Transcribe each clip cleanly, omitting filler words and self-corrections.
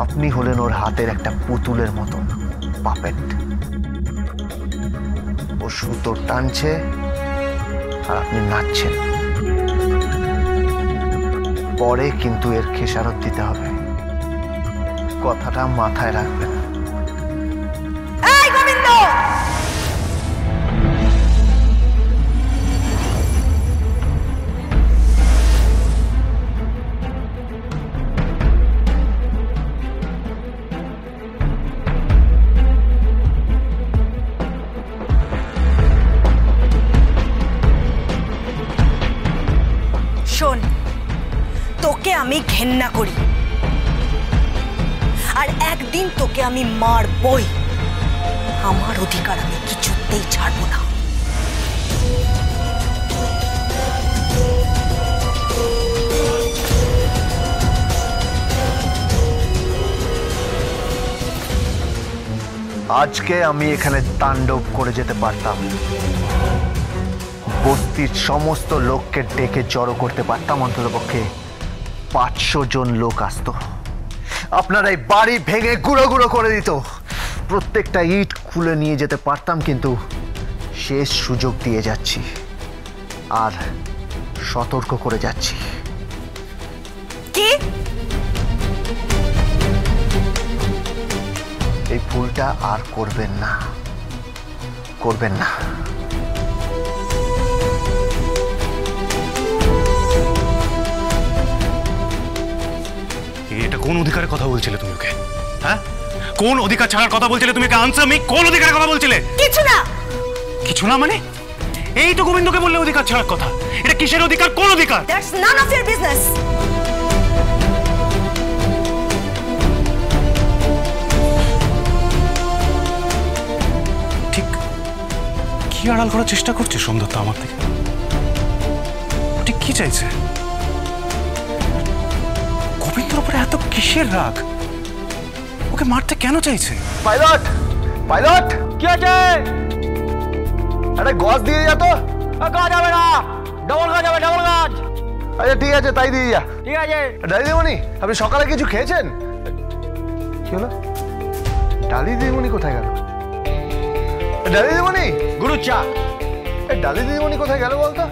আপনি হলেন ওর হাতের একটা পুতুলের মতো পাপেট। ও সুতো টানছে আর আপনি নাচছেন। পরে কিন্তু এর খেসারত দিতে হবে, কথাটা মাথায় রাখবেন। এই গোবিন্দ, শোন, তোকে আমি ঘেন্না করি, আর একদিন তোকে আমি মারবই। আমার অধিকার আমি কিছুতেই ছাড়বো না। আজকে আমি এখানে তাণ্ডব করে যেতে পারতাম, বস্তির সমস্ত লোককে ডেকে জড়ো করতে পারতাম, অন্ততপক্ষে 500 জন লোক আসতো। আপনারা এই বাড়ি ভেঙে গুঁড়ো গুঁড়ো করে দিত, প্রত্যেকটা ইট খুলে নিয়ে যেতে পারতাম, কিন্তু শেষ সুযোগ দিয়ে যাচ্ছি আর সতর্ক করে যাচ্ছি। কি? এই ভুলটা আর করবেন না, করবেন না। এটা কোন অধিকারের কথা বলছিলে তুমি ওকে? হ্যাঁ, কোন অধিকার ছাড়ার কথা বলছিলে তুমি? আনসার মি, কোন অধিকারের কথা বলছিলে? কিছু না। কিছু না মানে? এই তো গোবিন্দকে বললে অধিকার ছাড়ার কথা। এটা কিসের অধিকার? কোন অধিকার? That's none of your business. ঠিক কি আড়াল করার চেষ্টা করছে সোমদত্ত আমার থেকে? ঠিক কি চাইছে? গোবিন্দর উপরে এত কিসের রাগ? ওকে মারতে কেন চাইছে? পাইলট, পাইলট, কি আছে? আরে গজ দিয়ে যা তো। কাজ হবে না, ডবল কাজ হবে, ডবল কাজ। আচ্ছা ঠিক আছে, তাই দিয়ে যা। ঠিক আছে। ডালি দিদিমণি, আপনি সকালে কিছু খেয়েছেন? কি হলো? ডালি দিদিমণি কোথায় গেল? ডালি দিদিমণি, গুরু চা। ডালি দিদিমণি কোথায় গেল বলতো?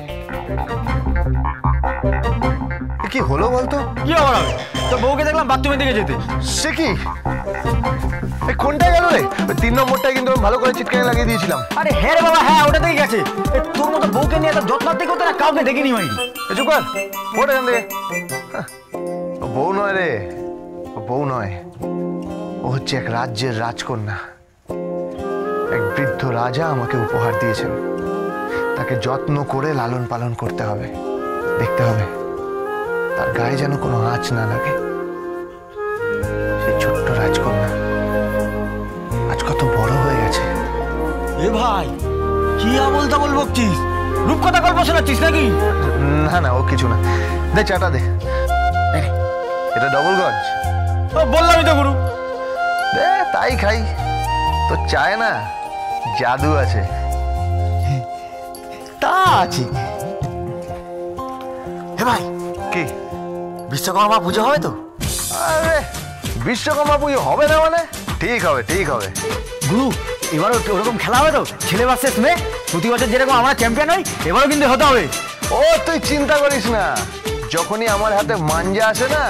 কি হলো বলতো? কি আবার হবে? তোর বউকে দেখলাম বাথরুমের দিকে যেতে। সে কি? কোনটায় গেল রে? 3 নম্বরটায় কিন্তু ভালো করে চিটকানি লাগিয়ে দিয়েছিলাম। আরে হ্যাঁ রে বাবা, হ্যাঁ ওটাতেই গেছে। তোর মতো বউকে নিয়ে এত যত্নার্থী করতে না কাউকে দেখিনি ভাই। চুপ কর, ওঠ এখান থেকে। ও বউ নয় রে, ও বউ নয়, ও হচ্ছে এক রাজ্যের রাজকন্যা। এক বৃদ্ধ রাজা আমাকে উপহার দিয়েছেন, তাকে যত্ন করে লালন পালন করতে হবে, দেখতে হবে তার গায়ে যেন কোনো আঁচ না লাগে। সেই ছোট্ট রাজকন্যা আজ কত বড় হয়ে গেছে। এ ভাই, কি আমল তামল বকছিস? রূপকথা গল্প শোনাচ্ছিস নাকি? না না, ও কিছু না। দে চাটা দে। এটা ডবল গজ। বললামই তো গুরু। দে তাই খাই। তো চায় না জাদু আছে। তা আছে। হে ভাই, কি বিশ্বকর্মা পুজো হবে তো? আরে বিশ্বকর্মা পুজো হবে না মানে? ঠিক হবে, ঠিক হবে। গুরু, এবারও ওরকম খেলা হবে তো? ছেলে ভার্সেস মেয়ে, প্রতি বছর যেরকম আমরা চ্যাম্পিয়ন হই, এবারও কিন্তু হতে হবে। ও তুই চিন্তা করিস না, যখনই আমার হাতে মাঞ্জা আসে না,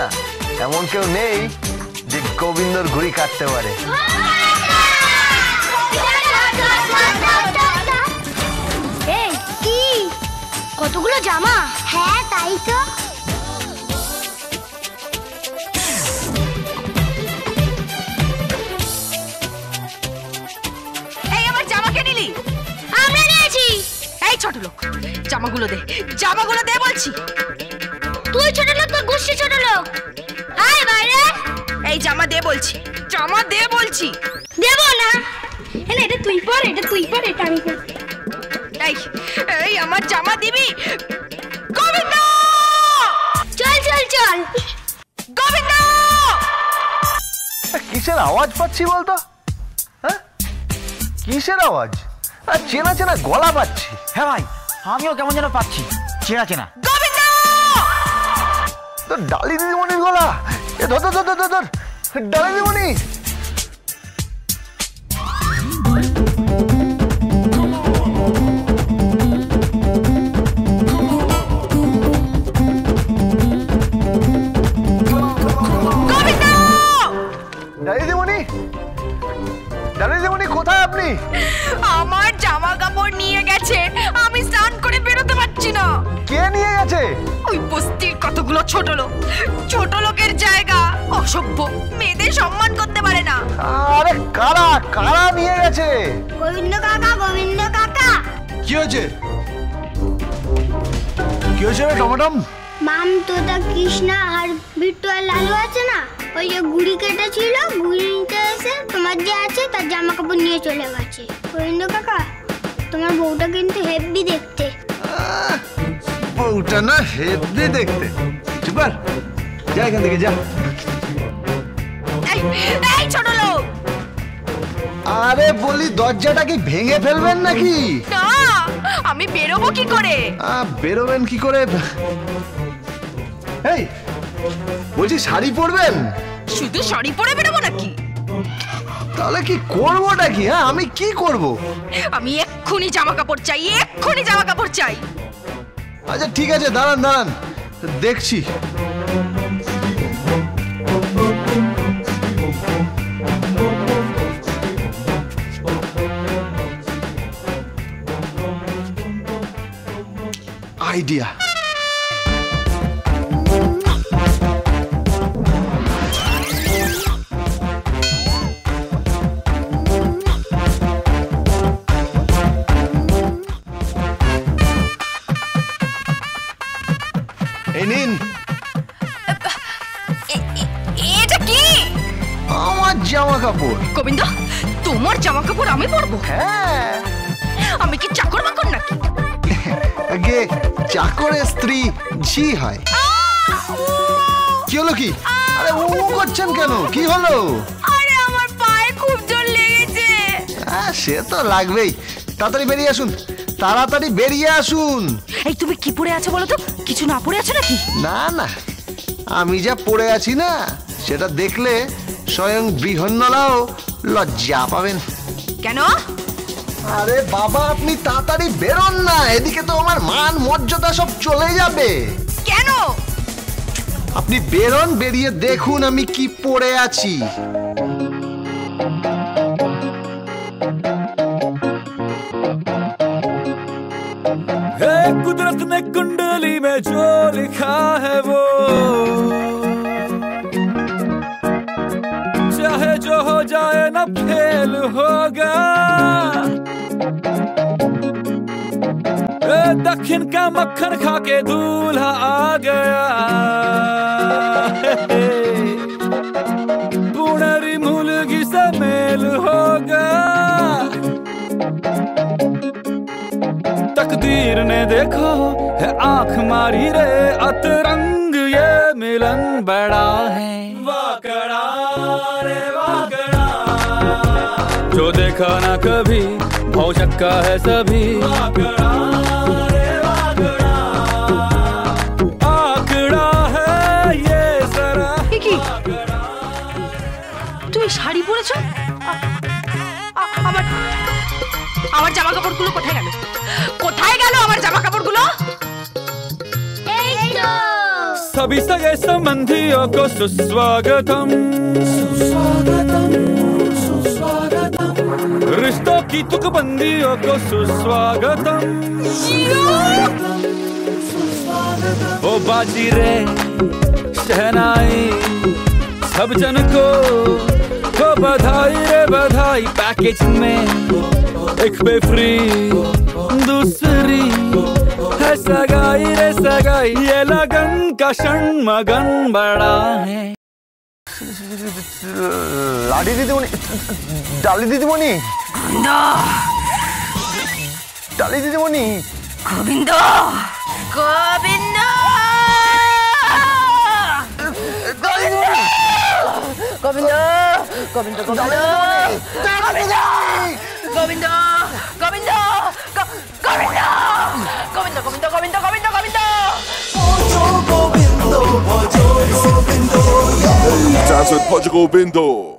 এমন কেউ নেই যে গোবিন্দর ঘুড়ি কাটতে পারে। এই কি কতগুলো জামা? হ্যাঁ তাই তো। এই আমার জামা কে নিলি? আমরা নিয়েছি। এই ছোট লোক, জামাগুলো দে, জামাগুলো দে বলছি। তুই ছোট লোক, তোর গোষ্ঠী ছোট লোক। আয় বাইরে। এই জামা দে বলছি, জামা দে বলছি। দেবো না। এটা তুই পর, এটা তুই পর, এটা আমি পর। এই এই আমার জামা দিবি? গোবিন্দ, চল চল চল। গোবিন্দ! কিসের আওয়াজ পাচ্ছি বলতো? হ্যাঁ, কিসের আওয়াজ? চেনা চেনা গলা পাচ্ছি। হ্যাঁ ভাই, আমিও কেমন যেন পাচ্ছি, চেনা চেনা। গোবিন্দ! তোর ডালি দিদিমণির গলা। এ ধর ধর ধর ধর ধর। ডালি দিদিমণি, কোথায় আপনি? আমার জামা কাপড় নিয়ে গেছে, আমি স্নান করে বেরোতে পারছি না। কে নিয়ে গেছে? ওই বস্তির কতগুলো ছোট লোকের জায়গা, অসভ্য, মেয়েদের সম্মান করতে পারে না। আরে কারা নিয়ে গেছে? গোবিন্দ কাকা। কি হয়েছে রে টমাটম? মাম তোতা কৃষ্ণা আর বিট্টু আর লালু আছে না, ওই যে গুড়ি কেটেছিল, গুড়িতে এসে তোমার যে আছে তার জামা কাপড় নিয়ে চলে গেছে। গোবিন্দ কাকা, তোমার বউটা কিন্তু হেভি দেখতে। বউটা না হেভি দেখতে? চুপ কর, যা এখান থেকে যা। এই ছোট লোক! আরে বলি, দরজাটা কি ভেঙে ফেলবেন নাকি? না, আমি বেরোবো কি করে? বেরোবেন কি করে? এই বলছি, শাড়ি পরবেন? শুধু শাড়ি পরে বেরোবো নাকি? তাহলে কি করবোটা কি? হ্যাঁ, আমি কি করব? আমি এক্ষুনি জামা কাপড় চাই। আচ্ছা ঠিক আছে, দাঁড়ান দেখছি। আইডিয়া। এই নিন। এটা কি? আমার জামা কাপড়। গোবিন্দ, তোমার জামা কাপড় আমি পরবো? হ্যাঁ। আমি কি চাকর বাকর নাকি? আগে চাকরের স্ত্রী ঝি হয়। কি হলো কি? আরে ও করছেন কেন? কি হলো? আরে আমার পায়ে খুব জোর লেগেছে। সে তো লাগবেই। তাড়াতাড়ি বেরিয়ে আসুন। এই তুমি কি পরে আছো বলো তো? কিছু না পরে আছো নাকি? না, আমি যা পড়ে আছি না, সেটা দেখলে স্বয়ং বৃহন্নলাও লজ্জা পাবেন। কেন? আরে বাবা, আপনি তাড়াতাড়ি বেরোন না, এদিকে তো আমার মান মর্যাদা সব চলে যাবে। কেন? আপনি বেরোন, বেরিয়ে দেখুন আমি কি পড়ে আছি। कुदरत ने कुंडली में जो लिखा है वो चाहे जो हो जाए ना फेल होगा। दक्षिण का मक्खन खा के दूल्हा आ गया, पुणरी मुलगी से मेल होगा। तकदीर ने देखो है आंख मारी रे, अतरंग ये मिलन बड़ा है। वाकड़ा रे वाकड़ा, जो देखा ना कभी भौ शक्का है सभी। वाकड़ा रे वाकड़ा, आंकड़ा है ये जरा। কি তুই শাড়ি পরেছো? আমার জামা কাপড়গুলো কোথায় গেল? আমার জামা কাপড়গুলো? सभी सगे संबंधियों को सुस्वागतम, रिश्तों की तुकबंदियों को सुस्वागतम। ओ बाजी रे शहनाई, सब जन को बधाई रे बधाई। पैकेज में एक पे फ्री, दूसरी है सगाई रे सगाई। ये लगन का क्षण मगन बड़ा है। লাডি দিদিমণি, ডালি দিদিমণি, ডালি দিদিমণি। Govinda, Govinda, Govinda, Govinda, Govinda, Govinda, Govinda, Govinda, Govinda, Govinda, Govinda, Govinda, Govinda. Transfer with Bhaja Govindo.